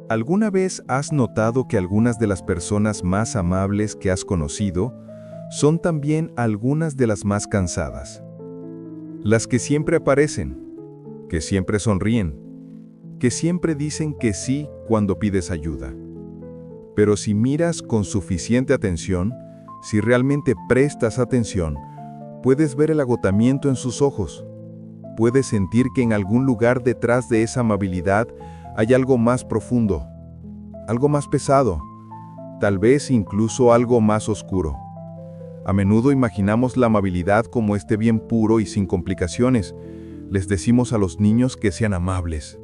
¿Alguna vez has notado que algunas de las personas más amables que has conocido son también algunas de las más cansadas? Las que siempre aparecen, que siempre sonríen, que siempre dicen que sí cuando pides ayuda. Pero si miras con suficiente atención, si realmente prestas atención, puedes ver el agotamiento en sus ojos. Puedes sentir que en algún lugar detrás de esa amabilidad hay algo más profundo, algo más pesado, tal vez incluso algo más oscuro. A menudo imaginamos la amabilidad como este bien puro y sin complicaciones. Les decimos a los niños que sean amables.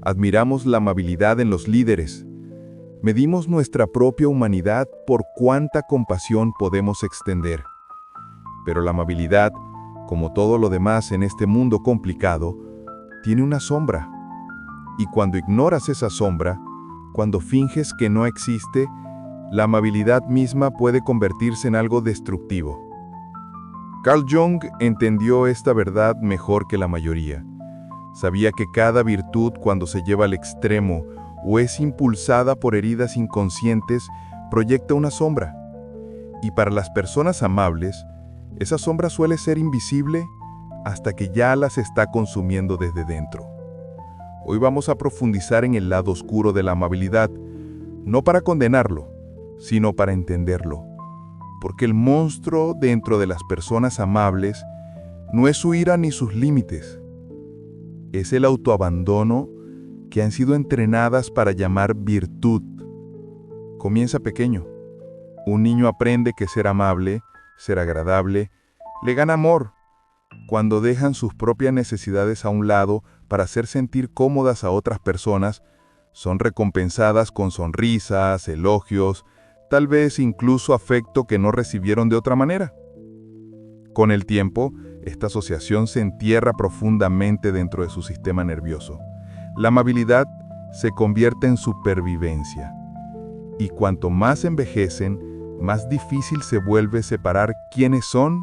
Admiramos la amabilidad en los líderes. Medimos nuestra propia humanidad por cuánta compasión podemos extender. Pero la amabilidad, como todo lo demás en este mundo complicado, tiene una sombra. Y cuando ignoras esa sombra, cuando finges que no existe, la amabilidad misma puede convertirse en algo destructivo. Carl Jung entendió esta verdad mejor que la mayoría. Sabía que cada virtud, cuando se lleva al extremo o es impulsada por heridas inconscientes, proyecta una sombra. Y para las personas amables, esa sombra suele ser invisible hasta que ya las está consumiendo desde dentro. Hoy vamos a profundizar en el lado oscuro de la amabilidad, no para condenarlo, sino para entenderlo. Porque el monstruo dentro de las personas amables no es su ira ni sus límites. Es el autoabandono que han sido entrenadas para llamar virtud. Comienza pequeño. Un niño aprende que ser amable, ser agradable, le gana amor. Cuando dejan sus propias necesidades a un lado para hacer sentir cómodas a otras personas, son recompensadas con sonrisas, elogios, tal vez incluso afecto que no recibieron de otra manera. Con el tiempo, esta asociación se entierra profundamente dentro de su sistema nervioso. La amabilidad se convierte en supervivencia. Y cuanto más envejecen, más difícil se vuelve separar quiénes son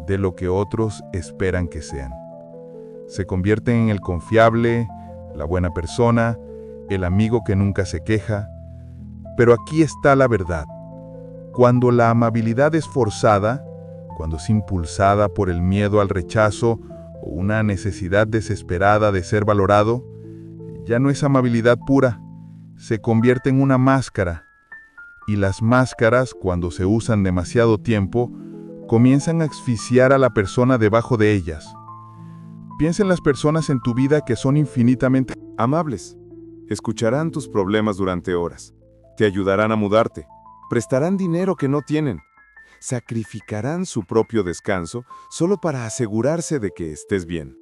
de lo que otros esperan que sean. Se convierten en el confiable, la buena persona, el amigo que nunca se queja. Pero aquí está la verdad. Cuando la amabilidad es forzada, cuando es impulsada por el miedo al rechazo o una necesidad desesperada de ser valorado, ya no es amabilidad pura, se convierte en una máscara. Y las máscaras, cuando se usan demasiado tiempo, comienzan a asfixiar a la persona debajo de ellas. Piensa en las personas en tu vida que son infinitamente amables. Escucharán tus problemas durante horas. Te ayudarán a mudarte. Prestarán dinero que no tienen. Sacrificarán su propio descanso solo para asegurarse de que estés bien.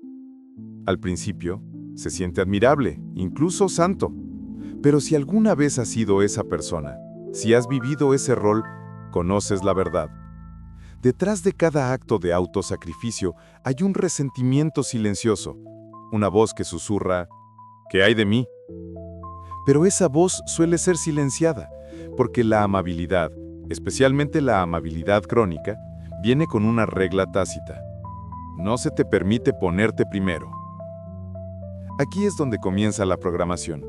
Al principio, se siente admirable, incluso santo. Pero si alguna vez has sido esa persona, si has vivido ese rol, conoces la verdad. Detrás de cada acto de autosacrificio hay un resentimiento silencioso, una voz que susurra, ¿qué hay de mí? Pero esa voz suele ser silenciada, porque la amabilidad, especialmente la amabilidad crónica, viene con una regla tácita. No se te permite ponerte primero. Aquí es donde comienza la programación.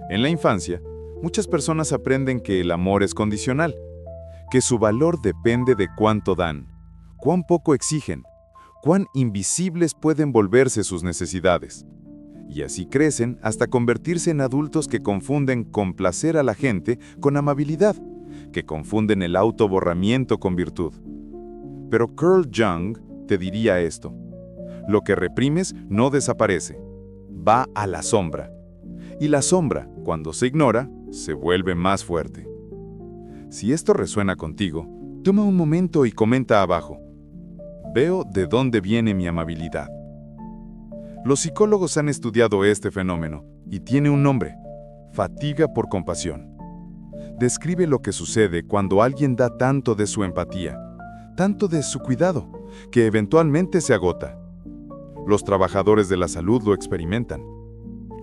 En la infancia, muchas personas aprenden que el amor es condicional, que su valor depende de cuánto dan, cuán poco exigen, cuán invisibles pueden volverse sus necesidades. Y así crecen hasta convertirse en adultos que confunden complacer a la gente con amabilidad, que confunden el autoborramiento con virtud. Pero Carl Jung te diría esto: lo que reprimes no desaparece, va a la sombra. Y la sombra, cuando se ignora, se vuelve más fuerte. Si esto resuena contigo, toma un momento y comenta abajo. Veo de dónde viene mi amabilidad. Los psicólogos han estudiado este fenómeno y tiene un nombre: fatiga por compasión. Describe lo que sucede cuando alguien da tanto de su empatía, tanto de su cuidado, que eventualmente se agota. Los trabajadores de la salud lo experimentan.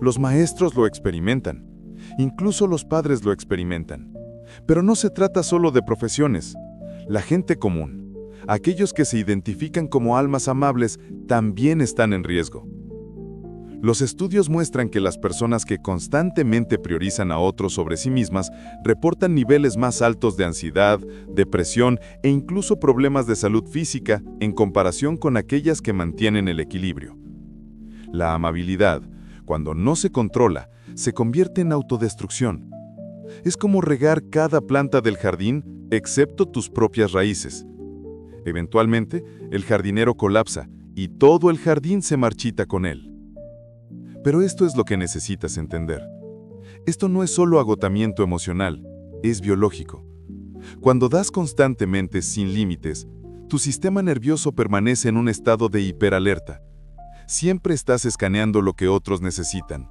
Los maestros lo experimentan. Incluso los padres lo experimentan. Pero no se trata solo de profesiones. La gente común, aquellos que se identifican como almas amables, también están en riesgo. Los estudios muestran que las personas que constantemente priorizan a otros sobre sí mismas reportan niveles más altos de ansiedad, depresión e incluso problemas de salud física en comparación con aquellas que mantienen el equilibrio. La amabilidad, cuando no se controla, se convierte en autodestrucción. Es como regar cada planta del jardín, excepto tus propias raíces. Eventualmente, el jardinero colapsa y todo el jardín se marchita con él. Pero esto es lo que necesitas entender. Esto no es solo agotamiento emocional, es biológico. Cuando das constantemente sin límites, tu sistema nervioso permanece en un estado de hiperalerta. Siempre estás escaneando lo que otros necesitan,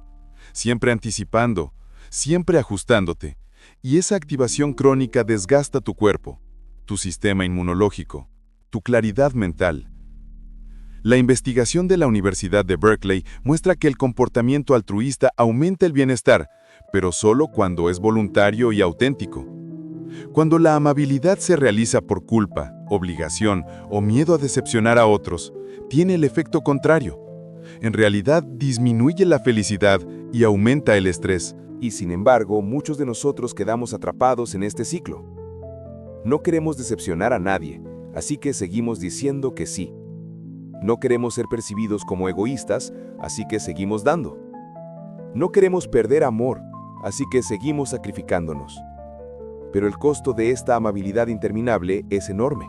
siempre anticipando, siempre ajustándote, y esa activación crónica desgasta tu cuerpo, tu sistema inmunológico, tu claridad mental. La investigación de la Universidad de Berkeley muestra que el comportamiento altruista aumenta el bienestar, pero solo cuando es voluntario y auténtico. Cuando la amabilidad se realiza por culpa, obligación o miedo a decepcionar a otros, tiene el efecto contrario. En realidad disminuye la felicidad y aumenta el estrés. Y sin embargo, muchos de nosotros quedamos atrapados en este ciclo. No queremos decepcionar a nadie, así que seguimos diciendo que sí. No queremos ser percibidos como egoístas, así que seguimos dando. No queremos perder amor, así que seguimos sacrificándonos. Pero el costo de esta amabilidad interminable es enorme.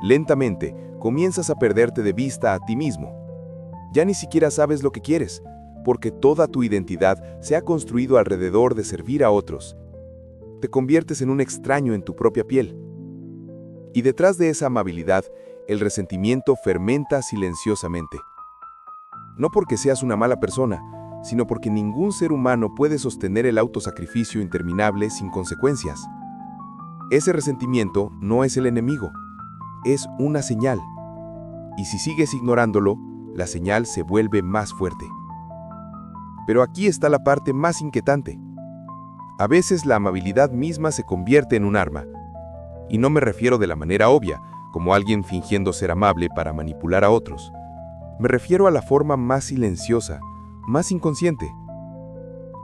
Lentamente, comienzas a perderte de vista a ti mismo. Ya ni siquiera sabes lo que quieres, porque toda tu identidad se ha construido alrededor de servir a otros. Te conviertes en un extraño en tu propia piel. Y detrás de esa amabilidad, el resentimiento fermenta silenciosamente. No porque seas una mala persona, sino porque ningún ser humano puede sostener el autosacrificio interminable sin consecuencias. Ese resentimiento no es el enemigo, es una señal. Y si sigues ignorándolo, la señal se vuelve más fuerte. Pero aquí está la parte más inquietante. A veces la amabilidad misma se convierte en un arma. Y no me refiero de la manera obvia, como alguien fingiendo ser amable para manipular a otros. Me refiero a la forma más silenciosa, más inconsciente.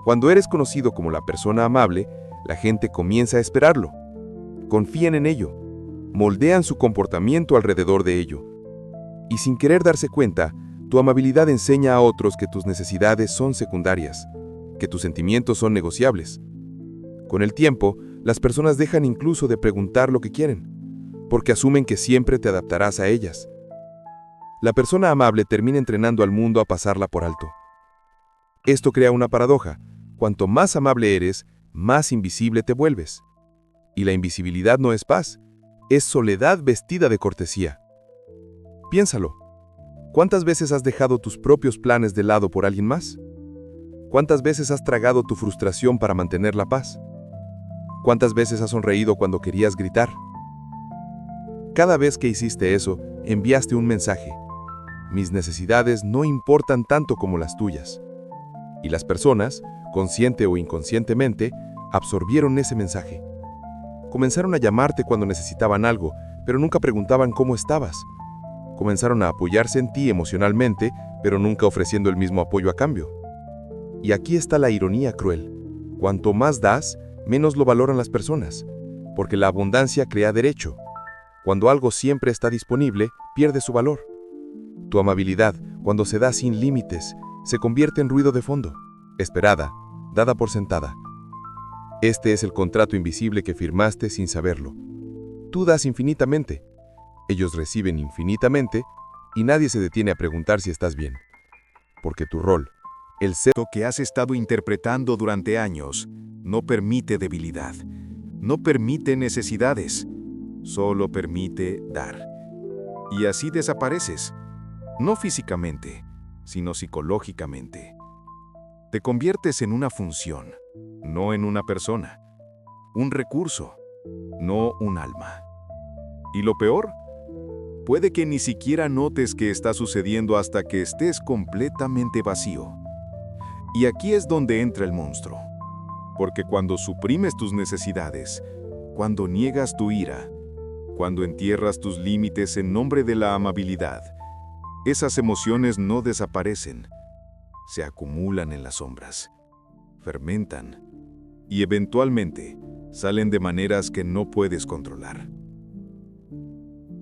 Cuando eres conocido como la persona amable, la gente comienza a esperarlo. Confían en ello, moldean su comportamiento alrededor de ello. Y sin querer darse cuenta, tu amabilidad enseña a otros que tus necesidades son secundarias, que tus sentimientos son negociables. Con el tiempo, las personas dejan incluso de preguntar lo que quieren, porque asumen que siempre te adaptarás a ellas. La persona amable termina entrenando al mundo a pasarla por alto. Esto crea una paradoja. Cuanto más amable eres, más invisible te vuelves. Y la invisibilidad no es paz, es soledad vestida de cortesía. Piénsalo. ¿Cuántas veces has dejado tus propios planes de lado por alguien más? ¿Cuántas veces has tragado tu frustración para mantener la paz? ¿Cuántas veces has sonreído cuando querías gritar? Cada vez que hiciste eso, enviaste un mensaje. Mis necesidades no importan tanto como las tuyas. Y las personas, consciente o inconscientemente, absorbieron ese mensaje. Comenzaron a llamarte cuando necesitaban algo, pero nunca preguntaban cómo estabas. Comenzaron a apoyarse en ti emocionalmente, pero nunca ofreciendo el mismo apoyo a cambio. Y aquí está la ironía cruel. Cuanto más das, menos lo valoran las personas, porque la abundancia crea derecho. Cuando algo siempre está disponible, pierde su valor. Tu amabilidad, cuando se da sin límites, se convierte en ruido de fondo, esperada, dada por sentada. Este es el contrato invisible que firmaste sin saberlo. Tú das infinitamente, ellos reciben infinitamente, y nadie se detiene a preguntar si estás bien. Porque tu rol, el ser que has estado interpretando durante años, no permite debilidad, no permite necesidades, solo permite dar. Y así desapareces, no físicamente, sino psicológicamente. Te conviertes en una función, no en una persona, un recurso, no un alma. Y lo peor, puede que ni siquiera notes que está sucediendo hasta que estés completamente vacío. Y aquí es donde entra el monstruo. Porque cuando suprimes tus necesidades, cuando niegas tu ira, cuando entierras tus límites en nombre de la amabilidad, esas emociones no desaparecen, se acumulan en las sombras, fermentan y eventualmente salen de maneras que no puedes controlar.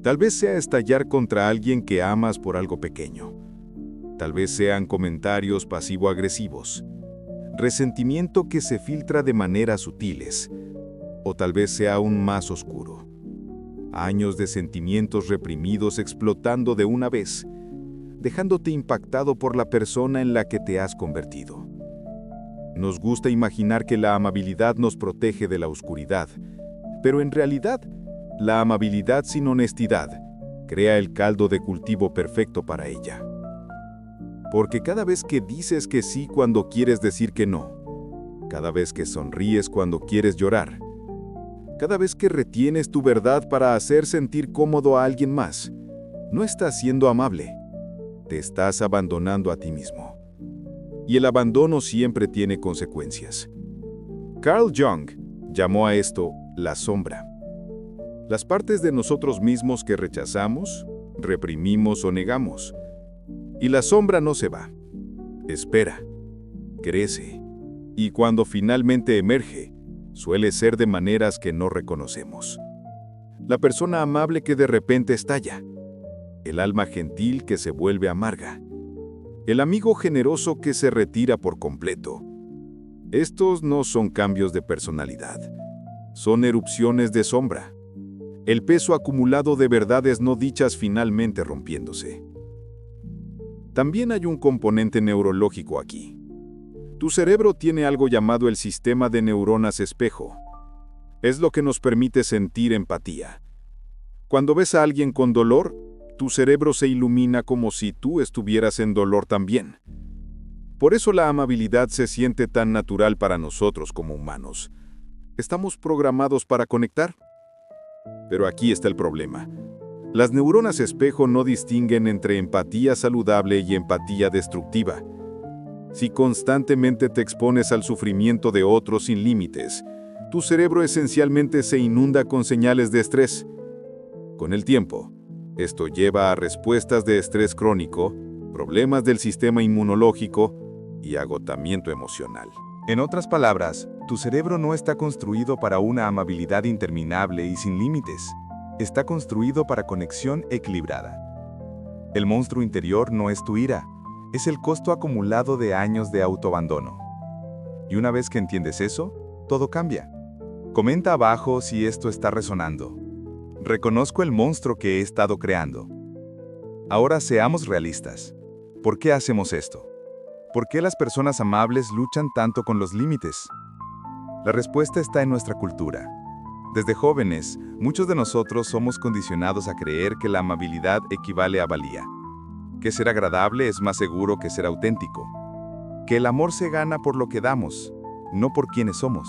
Tal vez sea estallar contra alguien que amas por algo pequeño. Tal vez sean comentarios pasivo-agresivos, resentimiento que se filtra de maneras sutiles, o tal vez sea aún más oscuro. Años de sentimientos reprimidos explotando de una vez, dejándote impactado por la persona en la que te has convertido. Nos gusta imaginar que la amabilidad nos protege de la oscuridad, pero en realidad, la amabilidad sin honestidad crea el caldo de cultivo perfecto para ella. Porque cada vez que dices que sí cuando quieres decir que no, cada vez que sonríes cuando quieres llorar, cada vez que retienes tu verdad para hacer sentir cómodo a alguien más, no estás siendo amable, te estás abandonando a ti mismo. Y el abandono siempre tiene consecuencias. Carl Jung llamó a esto la sombra. Las partes de nosotros mismos que rechazamos, reprimimos o negamos. Y la sombra no se va. Espera, crece, y cuando finalmente emerge, suele ser de maneras que no reconocemos. La persona amable que de repente estalla, el alma gentil que se vuelve amarga, el amigo generoso que se retira por completo. Estos no son cambios de personalidad, son erupciones de sombra. El peso acumulado de verdades no dichas finalmente rompiéndose. También hay un componente neurológico aquí. Tu cerebro tiene algo llamado el sistema de neuronas espejo. Es lo que nos permite sentir empatía. Cuando ves a alguien con dolor, tu cerebro se ilumina como si tú estuvieras en dolor también. Por eso la amabilidad se siente tan natural para nosotros como humanos. ¿Estamos programados para conectar? Pero aquí está el problema. Las neuronas espejo no distinguen entre empatía saludable y empatía destructiva. Si constantemente te expones al sufrimiento de otros sin límites, tu cerebro esencialmente se inunda con señales de estrés. Con el tiempo, esto lleva a respuestas de estrés crónico, problemas del sistema inmunológico y agotamiento emocional. En otras palabras, tu cerebro no está construido para una amabilidad interminable y sin límites. Está construido para conexión equilibrada. El monstruo interior no es tu ira, es el costo acumulado de años de autoabandono. Y una vez que entiendes eso, todo cambia. Comenta abajo si esto está resonando. Reconozco el monstruo que he estado creando. Ahora seamos realistas. ¿Por qué hacemos esto? ¿Por qué las personas amables luchan tanto con los límites? La respuesta está en nuestra cultura. Desde jóvenes, muchos de nosotros somos condicionados a creer que la amabilidad equivale a valía, que ser agradable es más seguro que ser auténtico, que el amor se gana por lo que damos, no por quienes somos.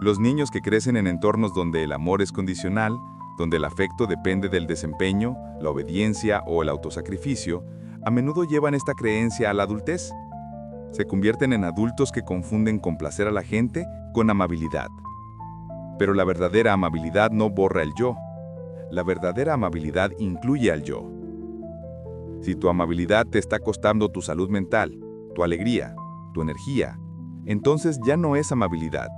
Los niños que crecen en entornos donde el amor es condicional, donde el afecto depende del desempeño, la obediencia o el autosacrificio, a menudo llevan esta creencia a la adultez. Se convierten en adultos que confunden complacer a la gente con amabilidad. Pero la verdadera amabilidad no borra el yo. La verdadera amabilidad incluye al yo. Si tu amabilidad te está costando tu salud mental, tu alegría, tu energía, entonces ya no es amabilidad,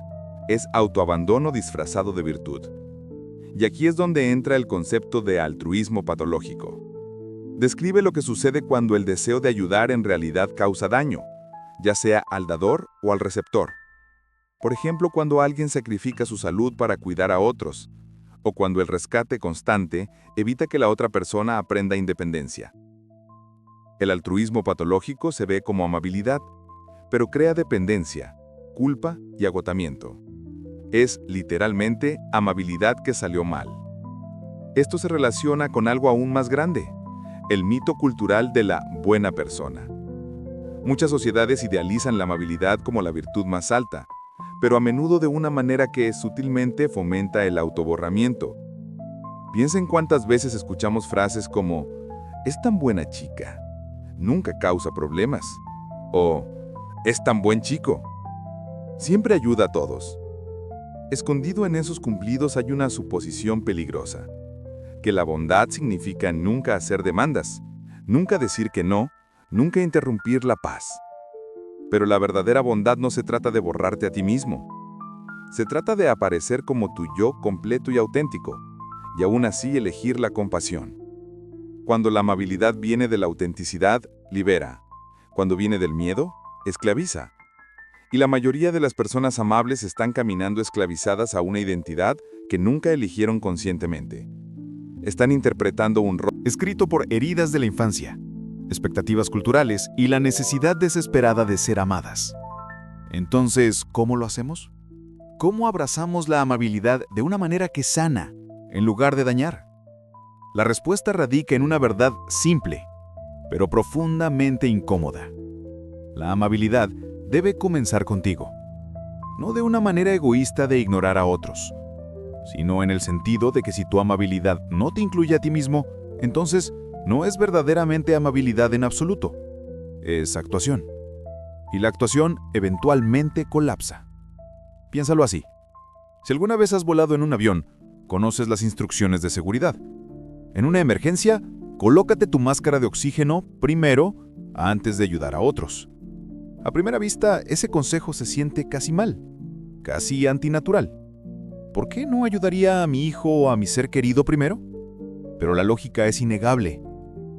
es autoabandono disfrazado de virtud. Y aquí es donde entra el concepto de altruismo patológico. Describe lo que sucede cuando el deseo de ayudar en realidad causa daño, ya sea al dador o al receptor. Por ejemplo, cuando alguien sacrifica su salud para cuidar a otros, o cuando el rescate constante evita que la otra persona aprenda independencia. El altruismo patológico se ve como amabilidad, pero crea dependencia, culpa y agotamiento. Es, literalmente, amabilidad que salió mal. Esto se relaciona con algo aún más grande, el mito cultural de la buena persona. Muchas sociedades idealizan la amabilidad como la virtud más alta, pero a menudo de una manera que sutilmente fomenta el autoborramiento. Piensen cuántas veces escuchamos frases como, es tan buena chica, nunca causa problemas, o es tan buen chico, siempre ayuda a todos. Escondido en esos cumplidos hay una suposición peligrosa, que la bondad significa nunca hacer demandas, nunca decir que no, nunca interrumpir la paz. Pero la verdadera bondad no se trata de borrarte a ti mismo. Se trata de aparecer como tu yo completo y auténtico, y aún así elegir la compasión. Cuando la amabilidad viene de la autenticidad, libera. Cuando viene del miedo, esclaviza. Y la mayoría de las personas amables están caminando esclavizadas a una identidad que nunca eligieron conscientemente. Están interpretando un rol. Escrito por heridas de la infancia, expectativas culturales y la necesidad desesperada de ser amadas. Entonces, ¿cómo lo hacemos? ¿Cómo abrazamos la amabilidad de una manera que sana, en lugar de dañar? La respuesta radica en una verdad simple, pero profundamente incómoda. La amabilidad debe comenzar contigo, no de una manera egoísta de ignorar a otros, sino en el sentido de que si tu amabilidad no te incluye a ti mismo, entonces no es verdaderamente amabilidad en absoluto, es actuación. Y la actuación eventualmente colapsa. Piénsalo así. Si alguna vez has volado en un avión, conoces las instrucciones de seguridad. En una emergencia, colócate tu máscara de oxígeno primero antes de ayudar a otros. A primera vista, ese consejo se siente casi mal, casi antinatural. ¿Por qué no ayudaría a mi hijo o a mi ser querido primero? Pero la lógica es innegable.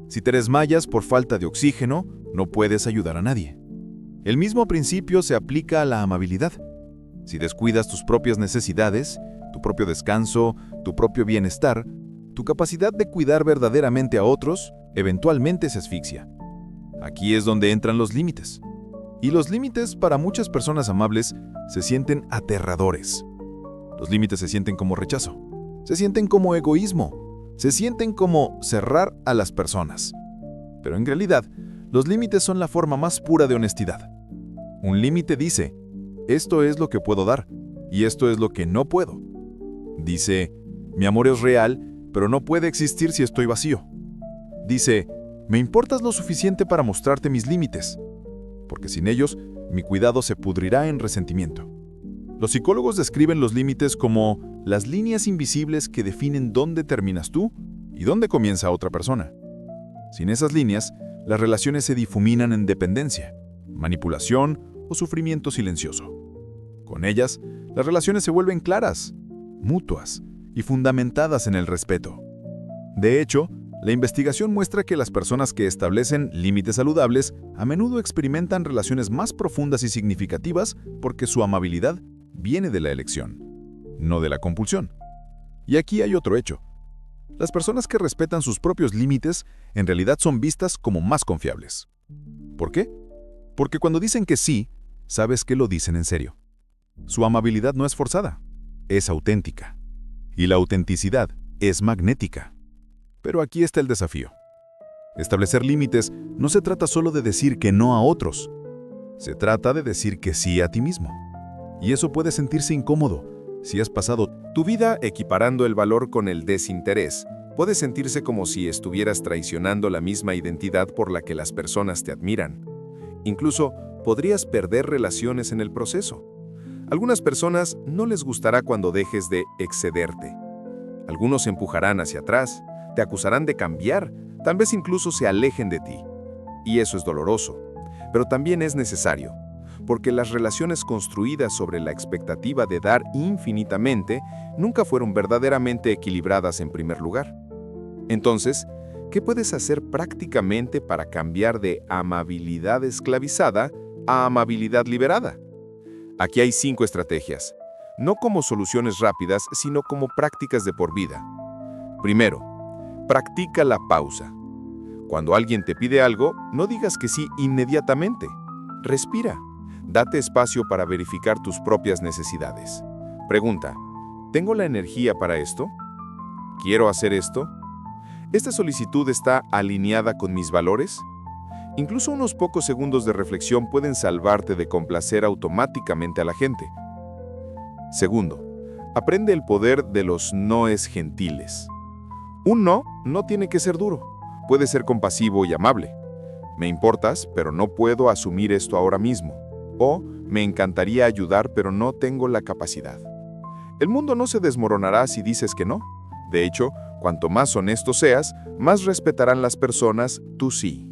Si te desmayas por falta de oxígeno, no puedes ayudar a nadie. El mismo principio se aplica a la amabilidad. Si descuidas tus propias necesidades, tu propio descanso, tu propio bienestar, tu capacidad de cuidar verdaderamente a otros, eventualmente se asfixia. Aquí es donde entran los límites. Y los límites para muchas personas amables se sienten aterradores. Los límites se sienten como rechazo, se sienten como egoísmo, se sienten como cerrar a las personas. Pero en realidad, los límites son la forma más pura de honestidad. Un límite dice, esto es lo que puedo dar, y esto es lo que no puedo. Dice, mi amor es real, pero no puede existir si estoy vacío. Dice, me importas lo suficiente para mostrarte mis límites, porque sin ellos, mi cuidado se pudrirá en resentimiento. Los psicólogos describen los límites como las líneas invisibles que definen dónde terminas tú y dónde comienza otra persona. Sin esas líneas, las relaciones se difuminan en dependencia, manipulación o sufrimiento silencioso. Con ellas, las relaciones se vuelven claras, mutuas y fundamentadas en el respeto. De hecho, la investigación muestra que las personas que establecen límites saludables a menudo experimentan relaciones más profundas y significativas porque su amabilidad viene de la elección, no de la compulsión. Y aquí hay otro hecho. Las personas que respetan sus propios límites en realidad son vistas como más confiables. ¿Por qué? Porque cuando dicen que sí, sabes que lo dicen en serio. Su amabilidad no es forzada, es auténtica. Y la autenticidad es magnética. Pero aquí está el desafío. Establecer límites no se trata solo de decir que no a otros. Se trata de decir que sí a ti mismo. Y eso puede sentirse incómodo si has pasado Tu vida equiparando el valor con el desinterés puede sentirse como si estuvieras traicionando la misma identidad por la que las personas te admiran. Incluso podrías perder relaciones en el proceso. Algunas personas no les gustará cuando dejes de excederte. Algunos se empujarán hacia atrás, te acusarán de cambiar, tal vez incluso se alejen de ti. Y eso es doloroso, pero también es necesario, porque las relaciones construidas sobre la expectativa de dar infinitamente nunca fueron verdaderamente equilibradas en primer lugar. Entonces, ¿qué puedes hacer prácticamente para cambiar de amabilidad esclavizada a amabilidad liberada? Aquí hay 5 estrategias, no como soluciones rápidas, sino como prácticas de por vida. Primero, practica la pausa. Cuando alguien te pide algo, no digas que sí inmediatamente. Respira. Date espacio para verificar tus propias necesidades. Pregunta, ¿tengo la energía para esto? ¿Quiero hacer esto? ¿Esta solicitud está alineada con mis valores? Incluso unos pocos segundos de reflexión pueden salvarte de complacer automáticamente a la gente. Segundo, aprende el poder de los noes gentiles. Un no tiene que ser duro. Puede ser compasivo y amable. Me importas, pero no puedo asumir esto ahora mismo. O me encantaría ayudar, pero no tengo la capacidad. El mundo no se desmoronará si dices que no. De hecho, cuanto más honesto seas, más respetarán las personas tu sí.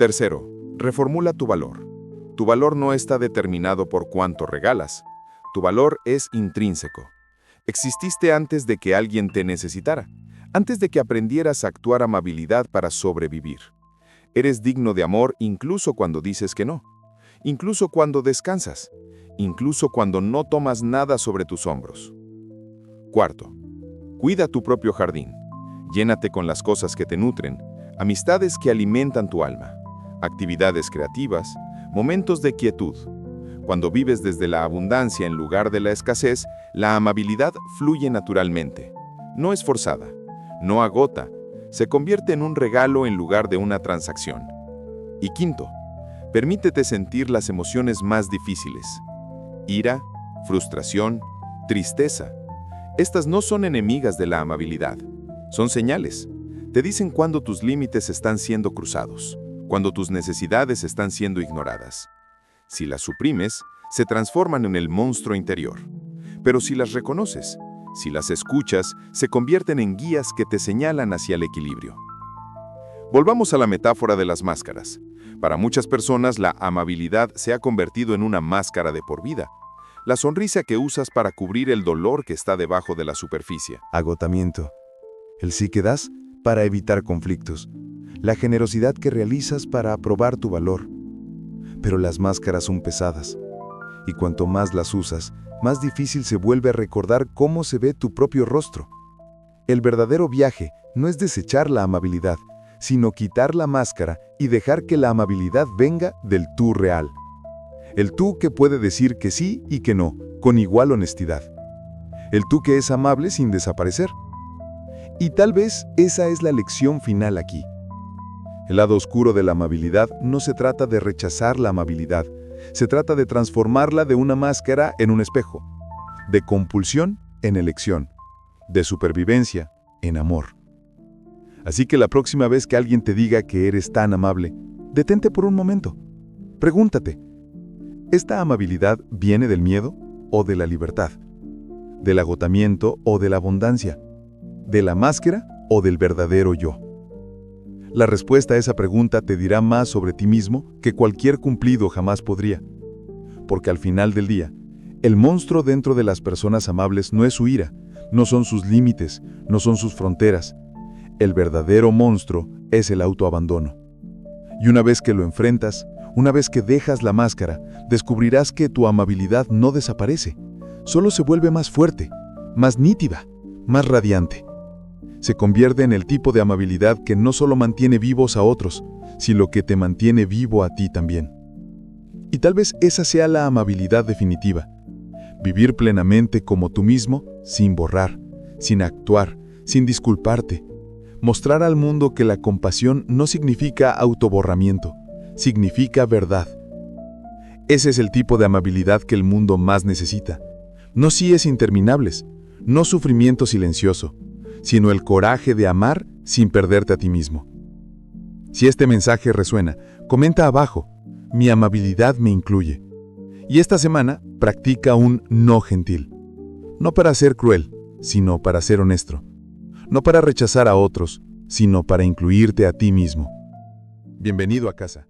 Tercero, reformula tu valor. Tu valor no está determinado por cuánto regalas. Tu valor es intrínseco. Exististe antes de que alguien te necesitara, antes de que aprendieras a actuar amabilidad para sobrevivir. Eres digno de amor incluso cuando dices que no, incluso cuando descansas, incluso cuando no tomas nada sobre tus hombros. Cuarto, cuida tu propio jardín. Llénate con las cosas que te nutren, amistades que alimentan tu alma, actividades creativas, momentos de quietud. Cuando vives desde la abundancia en lugar de la escasez, la amabilidad fluye naturalmente. No es forzada, no agota, se convierte en un regalo en lugar de una transacción. Y quinto, permítete sentir las emociones más difíciles. Ira, frustración, tristeza. Estas no son enemigas de la amabilidad, son señales. Te dicen cuando tus límites están siendo cruzados, cuando tus necesidades están siendo ignoradas. Si las suprimes, se transforman en el monstruo interior. Pero si las reconoces, si las escuchas, se convierten en guías que te señalan hacia el equilibrio. Volvamos a la metáfora de las máscaras. Para muchas personas, la amabilidad se ha convertido en una máscara de por vida. La sonrisa que usas para cubrir el dolor que está debajo de la superficie. Agotamiento. El sí que das para evitar conflictos. La generosidad que realizas para aprobar tu valor. Pero las máscaras son pesadas. Y cuanto más las usas, más difícil se vuelve a recordar cómo se ve tu propio rostro. El verdadero viaje no es desechar la amabilidad, sino quitar la máscara y dejar que la amabilidad venga del tú real. El tú que puede decir que sí y que no, con igual honestidad. El tú que es amable sin desaparecer. Y tal vez esa es la lección final aquí. El lado oscuro de la amabilidad no se trata de rechazar la amabilidad, se trata de transformarla de una máscara en un espejo, de compulsión en elección, de supervivencia en amor. Así que la próxima vez que alguien te diga que eres tan amable, detente por un momento. Pregúntate, ¿esta amabilidad viene del miedo o de la libertad? ¿Del agotamiento o de la abundancia? ¿De la máscara o del verdadero yo? La respuesta a esa pregunta te dirá más sobre ti mismo que cualquier cumplido jamás podría. Porque al final del día, el monstruo dentro de las personas amables no es su ira, no son sus límites, no son sus fronteras. El verdadero monstruo es el autoabandono. Y una vez que lo enfrentas, una vez que dejas la máscara, descubrirás que tu amabilidad no desaparece, solo se vuelve más fuerte, más nítida, más radiante. Se convierte en el tipo de amabilidad que no solo mantiene vivos a otros, sino que te mantiene vivo a ti también. Y tal vez esa sea la amabilidad definitiva. Vivir plenamente como tú mismo, sin borrar, sin actuar, sin disculparte. Mostrar al mundo que la compasión no significa autoborramiento, significa verdad. Ese es el tipo de amabilidad que el mundo más necesita. No síes interminables, no sufrimiento silencioso, sino el coraje de amar sin perderte a ti mismo. Si este mensaje resuena, comenta abajo, mi amabilidad me incluye. Y esta semana, practica un no gentil. No para ser cruel, sino para ser honesto. No para rechazar a otros, sino para incluirte a ti mismo. Bienvenido a casa.